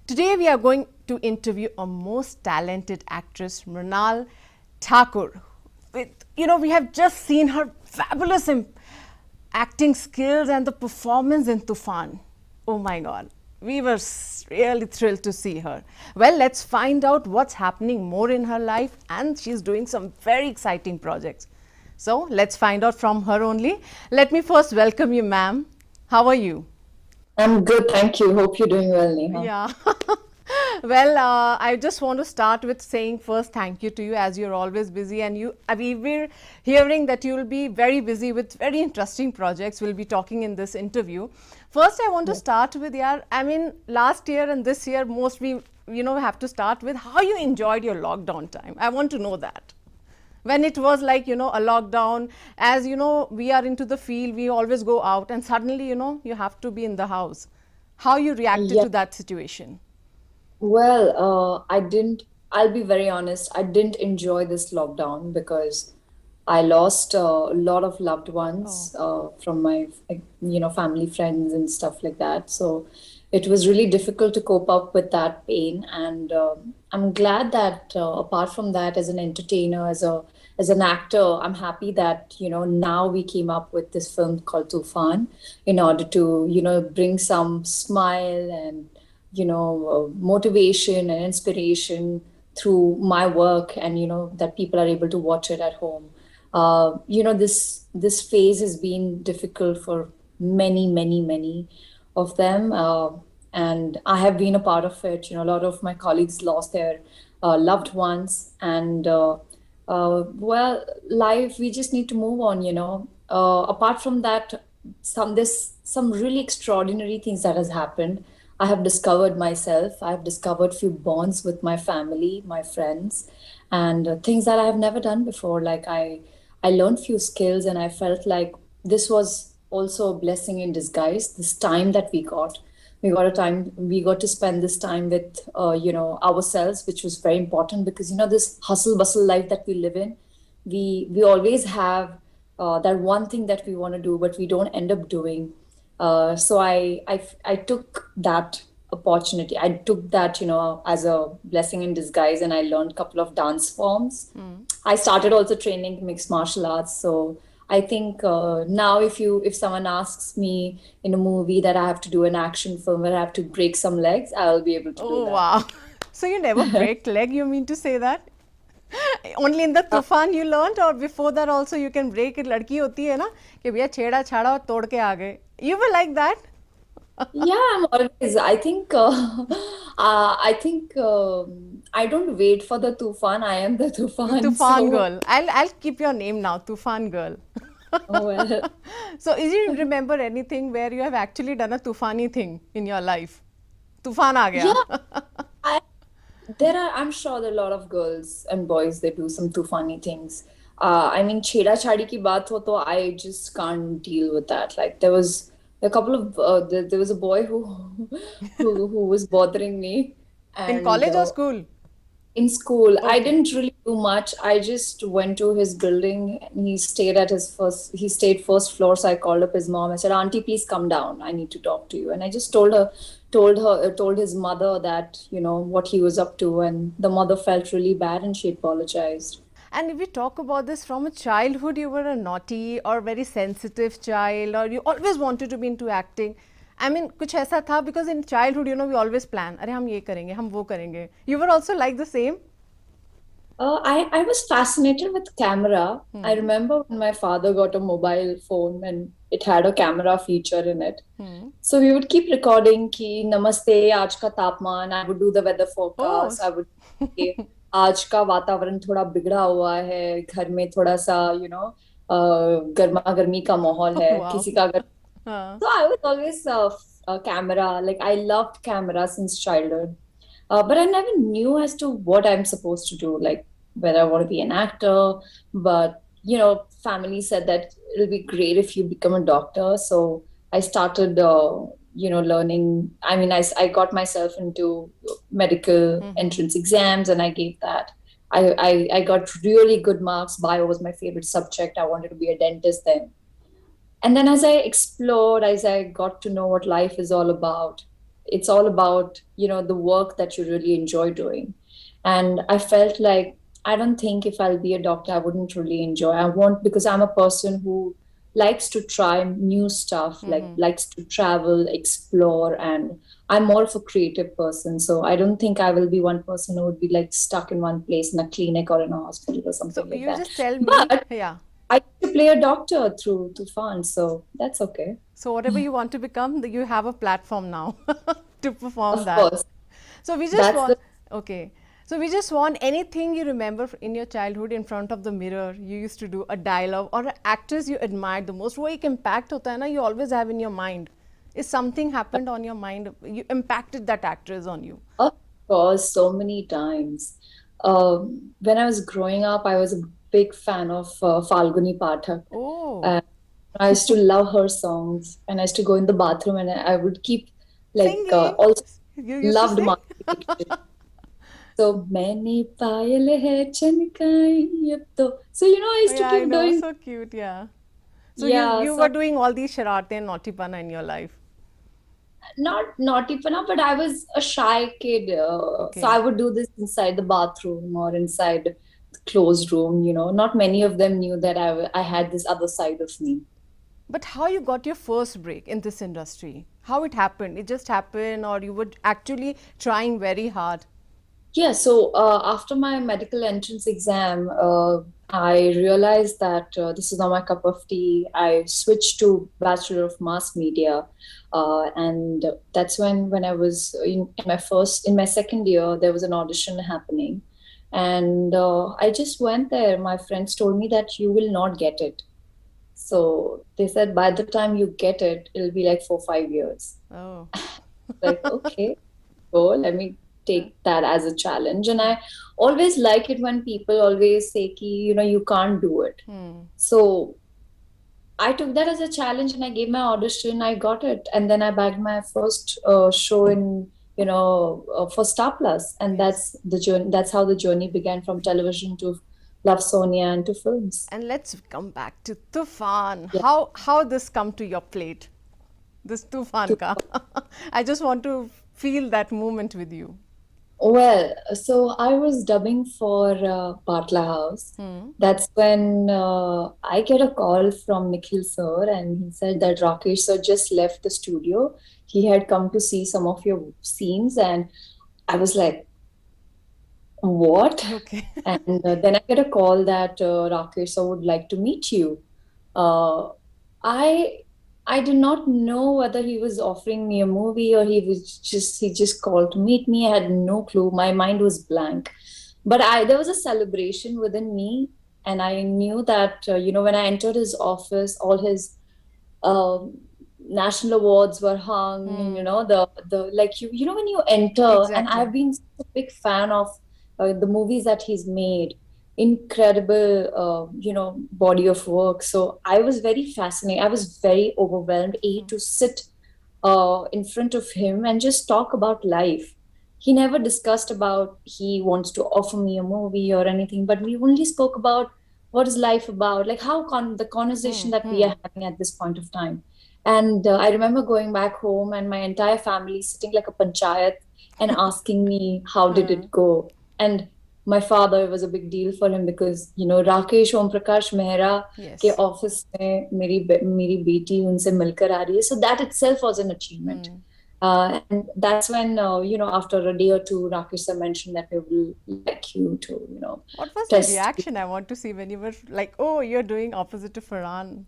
Today we are going to interview a most talented actress, Mrunal Thakur. We have just seen her fabulous acting skills and the performance in Thoofan. Oh my God, we were really thrilled to see her. Well, let's find out what's happening more in her life, and she's doing some very exciting projects. So let's find out from her only. Let me first welcome you, ma'am. How are you? I'm good, thank you. Hope you're doing well, Neha. Yeah. Well, I just want to start with saying first thank you to you, as you're always busy, and we're hearing that you'll be very busy with very interesting projects. We'll be talking in this interview. First, I want to start with last year and this year, most we have to start with how you enjoyed your lockdown time. I want to know that. When it was like, a lockdown, as you know, we are into the field, we always go out, and suddenly, you have to be in the house. How you reacted Yeah, to that situation? I didn't, I'll be very honest, I didn't enjoy this lockdown because I lost a lot of loved Oh. ones from my, family, friends, and stuff like that. So it was really difficult to cope up with that pain. And I'm glad that apart from that, as an entertainer, as an actor, I'm happy that now we came up with this film called Tufan in order to bring some smile and motivation and inspiration through my work, and that people are able to watch it at home. This phase has been difficult for many of them, and I have been a part of it. A lot of my colleagues lost their loved ones, and life, we just need to move on. Apart from that, some really extraordinary things that has happened. I have discovered myself. I have discovered few bonds with my family, my friends, and things that I have never done before. I learned few skills, and I felt like this was also a blessing in disguise. This time that we got to spend this time with ourselves, which was very important, because this hustle bustle life that we live in, we always have that one thing that we want to do, but we don't end up doing. So I took that opportunity. I took that, as a blessing in disguise, and I learned a couple of dance forms. I started also training mixed martial arts. So I think now, if someone asks me in a movie that I have to do an action film where I have to break some legs, I'll be able to do Oh, that. wow. So you never break leg, you mean to say that? Only in the Tufan you learned, or before that also you can break it? लड़की होती है ना कि भैया छेड़ा छाड़ा और तोड़ के आ गए. You were like that? Yeah, I'm always. I don't wait for the tufan. I am the tufan. Tufan So, girl. I'll keep your name now, Tufan girl. oh well. So, is you remember anything where you have actually done a Tufani thing in your life? Tufan uh Yeah, गया. I, I'm sure there are a lot of girls and boys that do some tufani things. I mean, chheda chhadi ki baat ho to I just can't deal with that. Like there was a boy who who was bothering me, In and college or school? in school. I Okay. didn't really do much. I just went to his building, and he stayed first floor. So I called up his mom. I said, Auntie, please come down. I need to talk to you. And I just told his mother that, what he was up to. And the mother felt really bad, and she apologized. And if we talk about this from a childhood, you were a naughty or very sensitive child, or you always wanted to be into acting. I mean, कुछ ऐसा था, because in childhood, we always plan. अरे हम ये करेंगे, हम वो करेंगे. You were also like the same. I was fascinated with camera. I remember when my father got a mobile phone and it had a camera feature in it. So we would keep recording ki namaste, aaj ka तापमान. I would do the weather Oh, forecast. I would say आज का वातावरण थोड़ा बिगड़ा हुआ है, घर में थोड़ा सा गर्मा गर्मी का माहौल है, wow. किसी का अगर. हाँ. So I was always a camera. Like, I loved camera since childhood. But I never knew as to what I'm supposed to do, like whether I want to be an actor. But, family said that it'll be great if you become a doctor. So I started, learning. I mean, I got myself into medical entrance exams, and I gave that. I got really good marks. Bio was my favorite subject. I wanted to be a dentist then. And then as I explored, as I got to know what life is all about, it's all about, the work that you really enjoy doing. And I felt like, I don't think if I'll be a doctor, I wouldn't really enjoy. I want, because I'm a person who likes to try new stuff, like likes to travel, explore, and I'm more of a creative person. So I don't think I will be one person who would be like stuck in one place in a clinic or in a hospital or So something like you that. just tell me, But yeah. I get to play a doctor through Thoofan, so that's okay. So whatever you want to become, you have a platform now to perform Of that. course, So we just that's want, the okay. So we just want anything you remember in your childhood in front of the mirror. You used to do a dialogue or an actress you admired the most. वो एक impact होता है ना, you always have in your mind. Is something happened on your mind? You impacted that actress on you. Of course, so many times. When I was growing up, I was a big fan of Falguni Pathak. Oh, And I used to love her songs, and I used to go in the bathroom and I would keep like singing. also You used to loved sing? Madhuri Dixit. So many पायल है चनकाई अब तो. So I used to Yeah, I keep know. doing. So cute. Yeah. So Yeah, you were so doing all these sharate and nautipana in your life. not naughty Pana, but I was a shy kid. So I Okay. would do this inside the bathroom or inside the closed room. Not many of them knew that I had this other side of me. But how you got your first break in this industry? How it happened? It just happened, or you were actually trying very hard? Yeah, so after my medical entrance exam, I realized that this is not my cup of tea. I switched to Bachelor of Mass Media, and that's when I was in my second year, there was an audition happening, and I just went there. My friends told me that you will not get it. So they said by the time you get it, it'll be like 4 5 years. Oh. Like, okay, go, let me take that as a challenge. And I always like it when people always say ki, you can't do it. Hmm. So I took that as a challenge and I gave my audition. I got it, and then I bagged my first show in for Star Plus, and Yes. that's the journey. That's how the journey began, from television to Love Sonia and to films. And let's come back to Tufan. Yeah. How this come to your plate? This Tufan ka. I just want to feel that moment with you. Well, so I was dubbing for Patla House. That's when I get a call from Nikhil sir, and he said that Rakesh sir just left the studio. He had come to see some of your scenes, and I was like, what? Okay. And then I get a call that Rakesh sir would like to meet you. Uh, I I did not know whether he was offering me a movie or he just called to meet me. I had no clue. My mind was blank. But I there was a celebration within me, and I knew that when I entered his office, all his um, national awards were hung, and the like when you enter, and Exactly. I've been such a big fan of the movies that he's made, incredible body of work. So I was very fascinated, I was very overwhelmed to sit in front of him and just talk about life. He never discussed about he wants to offer me a movie or anything, but we only spoke about what is life about, like how the conversation that we are having at this point of time. And I remember going back home and my entire family sitting like a panchayat and asking me how did it go. And my father, it was a big deal for him because Rakesh Om Prakash Mehra के Yes. Office में मेरी बेटी उनसे मिलकर आ रही है. So that itself was an achievement. And that's when after a day or two, Rakesh sir mentioned that we will like you to What was the test. reaction? I want to see when you were like, oh, you're doing opposite to Farhan.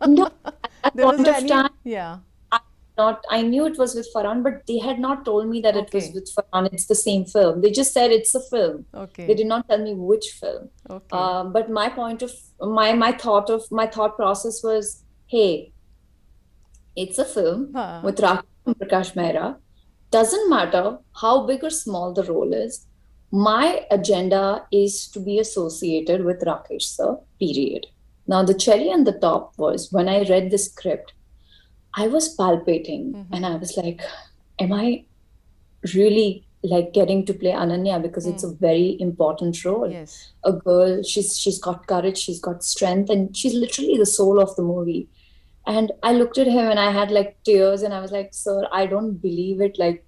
No, at that There was point of any, time, yeah. I knew it was with Farhan, but they had not told me that it was Okay. with Farhan. It's the same film. They just said it's a film. They Okay. did not tell me which film. Okay. But my thought process was, hey, it's a film Huh. with Rakesh and Prakash Mehra. Doesn't matter how big or small the role is. My agenda is to be associated with Rakesh sir, period. Now, the cherry on the top was when I read the script, I was palpating and I was like, am I really like getting to play Ananya, because it's a very important role. Yes. A girl, she's got courage, she's got strength, and she's literally the soul of the movie. And I looked at him and I had like tears and I was like, sir, I don't believe it. Like,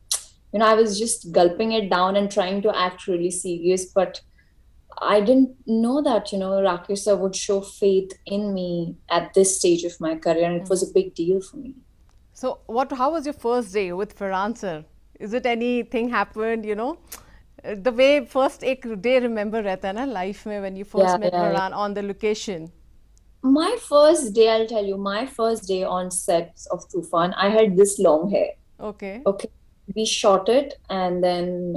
I was just gulping it down and trying to act really serious, but I didn't know that, Rakesh sir would show faith in me at this stage of my career, and it was a big deal for me. So how was your first day with Farhan sir? Is it anything happened, the way first एक day remember रहता है ना life में when you first Yeah, met yeah, yeah. Farhan on the location? My first day, I'll tell you, my first day on sets of Thoofan, I had this long hair. Okay. Okay. We shot it, and then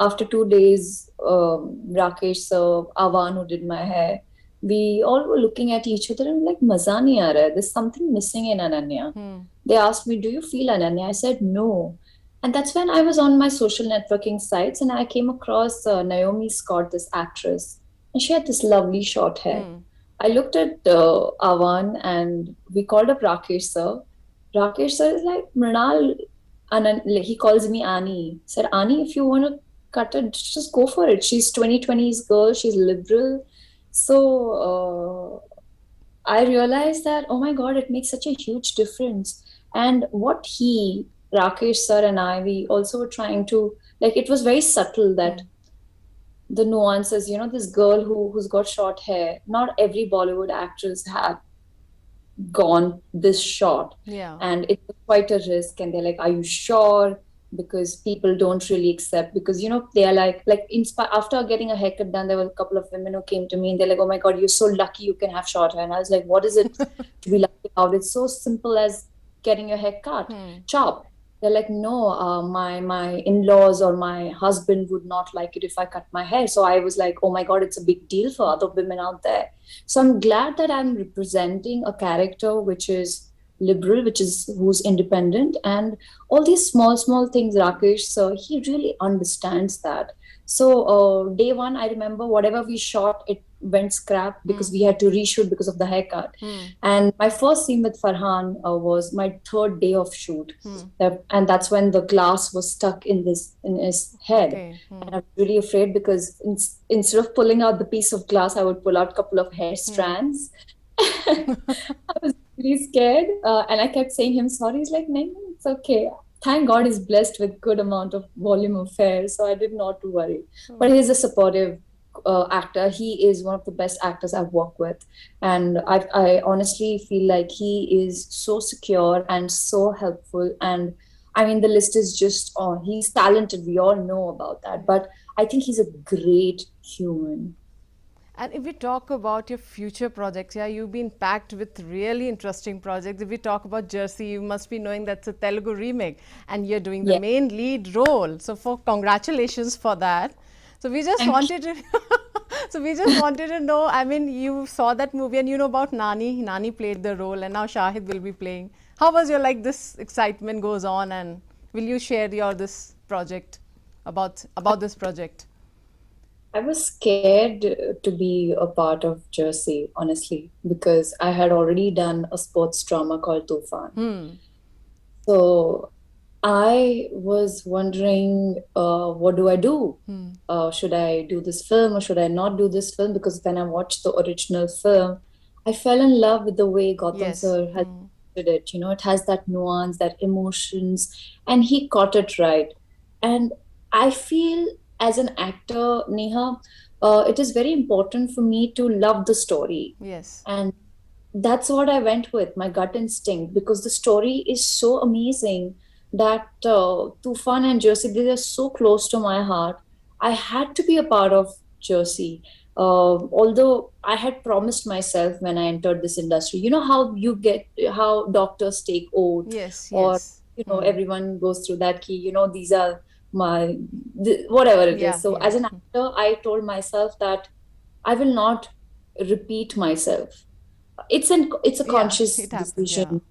after 2 days, Rakesh sir, Avan, who did my hair, we all were looking at each other and like, maza nahi aa raha hai. There's something missing in Ananya. They asked me, do you feel Ananya? I said, no. And that's when I was on my social networking sites and I came across Naomi Scott, this actress, and she had this lovely short hair. I looked at Avan and we called up Rakesh sir. Rakesh sir is like, Mrunal, he calls me Annie. Said, Annie, if you want to cut it, just go for it. She's 2020s girl. She's liberal. So I realized that, oh my God, it makes such a huge difference. And what Rakesh sir and I, we also were trying to, like, it was very subtle that the nuances, this girl who's got short hair, not every Bollywood actress have gone this short. Yeah. And it's quite a risk. And they're like, are you sure? Because people don't really accept, because they are like after getting a haircut done, there were a couple of women who came to me and they're like, oh my God, you're so lucky you can have short hair. And I was like, what is it to be lucky about? It's so simple as getting your hair cut, chop. They're like, no, my in-laws or my husband would not like it if I cut my hair. So I was like, oh my God, it's a big deal for other women out there. So I'm glad that I'm representing a character which is liberal, who's independent, and all these small things. Rakesh, so he really understands that. So day one, I remember whatever we shot, it went scrap because we had to reshoot because of the haircut. And my first scene with Farhan was my third day of shoot, and that's when the glass was stuck in his head. Okay. And I was really afraid because instead of pulling out the piece of glass, I would pull out a couple of hair strands. I was really scared, and I kept saying him sorry. He's like, no, it's okay. Thank God he's blessed with good amount of volume of hair, so I did not to worry. But he's a supportive actor. He is one of the best actors I've worked with, and I honestly feel like he is so secure and so helpful. And I mean, the list is just on. He's talented. We all know about that, but I think he's a great human. And if we talk about your future projects, yeah, you've been packed with really interesting projects. If we talk about Jersey, you must be knowing that's a Telugu remake and you're doing the Yeah. main lead role. So for congratulations for that. So we just wanted to so we just wanted to know, I mean, you saw that movie and you know about Nani. Nani played the role and now Shahid will be playing. How was your this excitement goes on, and will you share your this project about this project? I was scared to be a part of Jersey, honestly, because I had already done a sports drama called Thoofan. So I was wondering, what do I do? Should I do this film or should I not do this film? Because when I watched the original film, I fell in love with the way Gautam sir has did it. It has that nuance, that emotions, and he caught it right. And I feel as an actor, Neha, it is very important for me to love the story. Yes. And that's what I went with, my gut instinct, because the story is so amazing that Tufan and Jersey, they are so close to my heart. I had to be a part of Jersey. Although I had promised myself when I entered this industry, how doctors take oath, Yes, or yes. everyone goes through that key. These are whatever it Yeah, is. So yeah. as an actor, I told myself that I will not repeat myself. It's a Yeah, conscious it happens, yeah. decision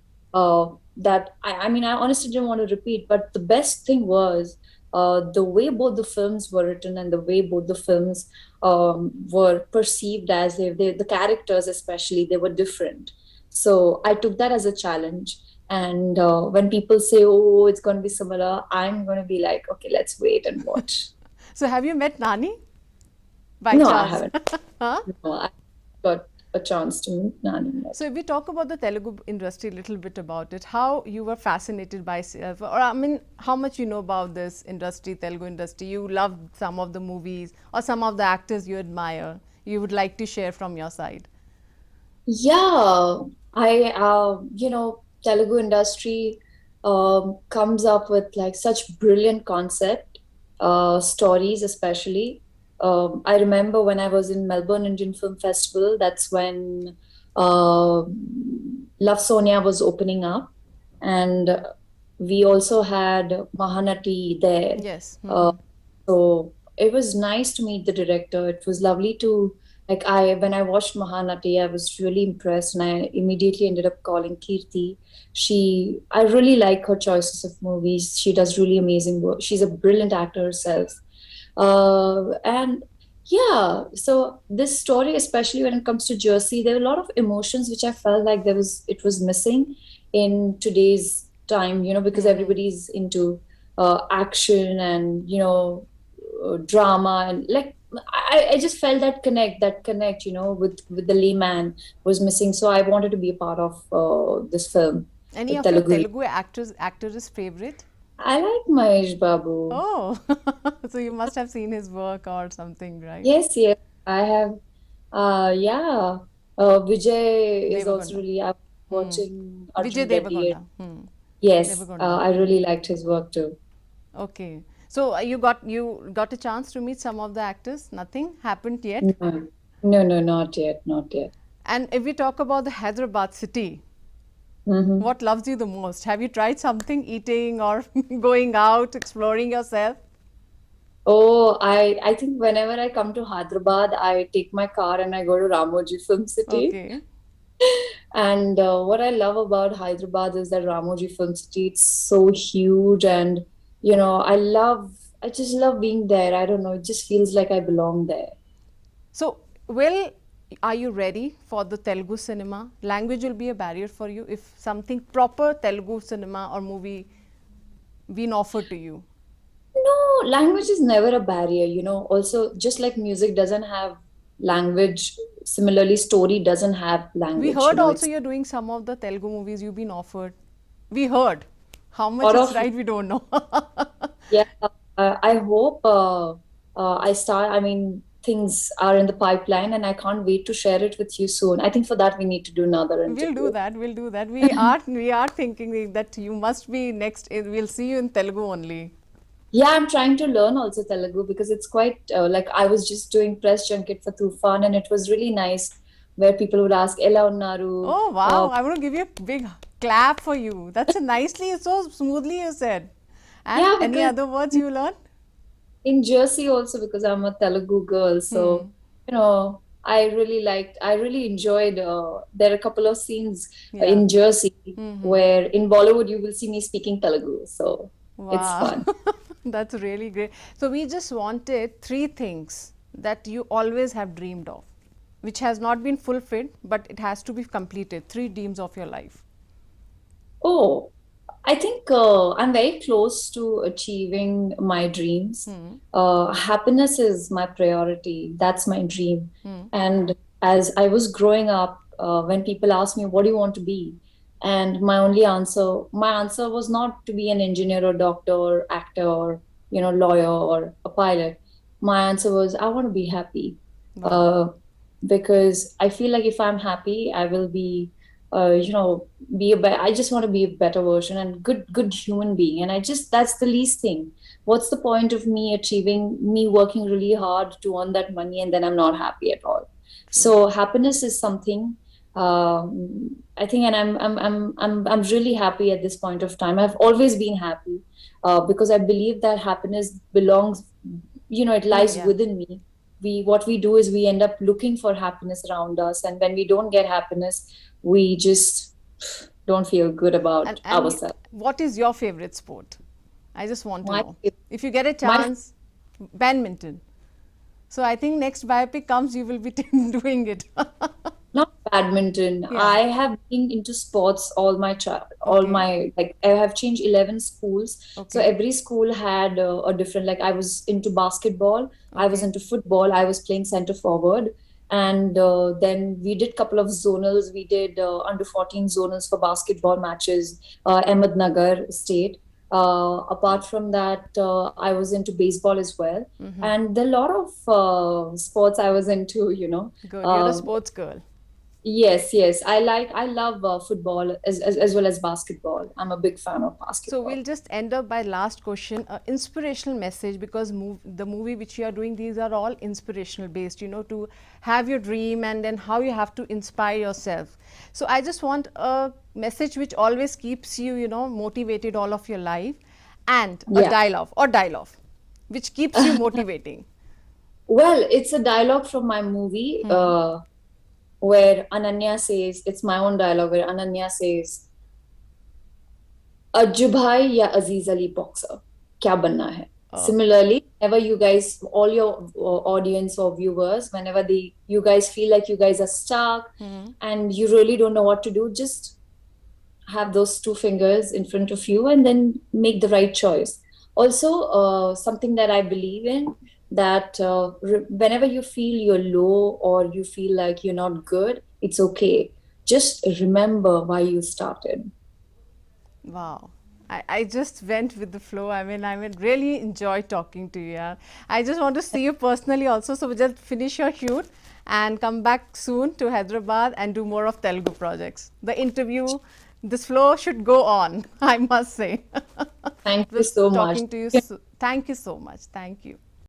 that I mean, I honestly didn't want to repeat, but the best thing was the way both the films were written and the way both the films were perceived, as if the characters especially, they were different. So I took that as a challenge. And when people say, oh, it's going to be similar, I'm going to be like, okay, let's wait and watch. So have you met Nani by No, I chance? haven't. Huh? No, I got a chance to meet Nani. So if we talk about the Telugu industry, a little bit about it, how you were fascinated by, or I mean, how much you know about this industry, Telugu industry? You loved some of the movies or some of the actors you admire. You would like to share from your side. Yeah, Telugu industry comes up with like such brilliant concept, stories especially. I remember when I was in Melbourne Indian Film Festival, that's when uh, Love Sonia was opening up, and we also had Mahanati there. Yes. Uh, so it was nice to meet the director. It was lovely to when I watched Mahanati, I was really impressed, and I immediately ended up calling Kirti. I really like her choices of movies. She does really amazing work. She's a brilliant actor herself. And yeah, so this story, especially when it comes to Jersey, there were a lot of emotions which I felt like it was missing in today's time, because everybody's into action and drama, and like I just felt that connect, with the layman was missing. So I wanted to be a part of this film, Any the of your Telugu. Telugu actors favorite? I like Mahesh Babu. Oh, so you must have seen his work or something, right? Yes, yes, I have. Yeah. Vijay is also Devagonda. really. I was Hmm. watching Vijay Arjun Reddy. Devagonda. Yes, Devagonda. I really liked his work too. Okay. So you got a chance to meet some of the actors? Nothing happened yet. No, no, no, not yet, not yet. And if we talk about the Hyderabad city, Hmm. what loves you the most? Have you tried something, eating or going out, exploring yourself? Oh, I think whenever I come to Hyderabad, I take my car and I go to Ramoji Film City. Okay. And what I love about Hyderabad is that Ramoji Film City, it's so huge, and I just love being there. I don't know, it just feels like I belong there. So, well, are you ready for the Telugu cinema? Language will be a barrier for you if something proper Telugu cinema or movie been offered to you. No, language is never a barrier, Also, just like music doesn't have language, similarly, story doesn't have We language. heard also It's you're doing some of the Telugu movies you've been offered. We heard. How much sort is of, right, we don't know. yeah. I hope I mean, things are in the pipeline, and I can't wait to share it with you soon. I think for that, we need to do another We'll do interview. that. We'll do that. We are thinking that you must be next. We'll see you in Telugu only. Yeah, I'm trying to learn also Telugu because it's quite like I was just doing press junket for Thoofan, and it was really nice where people would ask, Ela unnaru? Oh wow! I want to give you a big clap for you. That's a nicely, so smoothly you said. And Yeah, any because other words you learned? in Jersey also, because I'm a Telugu girl, so I really enjoyed. There are a couple of scenes Yeah. in Jersey where in Bollywood you will see me speaking Telugu, so it's Wow. fun. That's really great. So we just wanted three things that you always have dreamed of, which has not been fulfilled, but it has to be completed. Three dreams of your life. Oh, I think I'm very close to achieving my dreams. Happiness is my priority. That's my dream. And as I was growing up, when people ask me, what do you want to be? And my answer was not to be an engineer or doctor or actor or, lawyer or a pilot. My answer was, I want to be happy. Wow. Uh, because I feel like if I'm happy, I will be, I just want to be a better version and good human being. And that's the least thing. What's the point of me working really hard to earn that money and then I'm not happy at all? True. So happiness is something. I think, and I'm really happy at this point of time. I've always been happy because I believe that happiness belongs, it lies Yeah. within me. What we do is we end up looking for happiness around us, and when we don't get happiness, we just don't feel good And about and y- ourselves. what is your favorite sport? I just want to My know. If you get a my chance, badminton. So I think next biopic comes, you will be doing it. Not badminton. Yeah. I have been into sports all Okay. my like I have changed 11 schools. So Okay. every school had a different, like I was into basketball, I was Okay. into football, I was playing center forward. And then we did couple of zonals. We did under 14 zonals for basketball matches, Ahmednagar state. Apart from that, I was into baseball as well. And there are a lot of sports I was into, you know. Good. You're a sports girl. Yes, yes. I love football as well as basketball. I'm a big fan of So basketball. we'll just end up by last question, inspirational message, because the movie which you are doing, these are all inspirational based, you know, to have your dream and then how you have to inspire yourself. So I just want a message which always keeps you, you know, motivated all of your life, and a Yeah. dialogue which keeps you motivating. Well, it's a dialogue from my movie where Ananya says, it's my own dialogue where Ananya says, Ajju भाई या अजीज Ali boxer क्या बनना है. Similarly, whenever you guys, all your audience or viewers, whenever you guys feel like you guys are stuck and you really don't know what to do, just have those two fingers in front of you and then make the right choice. Also, something that I believe in, that whenever you feel you're low or you feel like you're not good, it's okay. Just remember why you started. Wow. I just went with the flow. I mean, really enjoyed talking to you. Yeah. I just want to see you personally also. So we just finish your shoot and come back soon to Hyderabad and do more of Telugu projects. The interview, this flow should go on, I must say. Thank you Was so much. talking to you. Thank you so much. Thank you.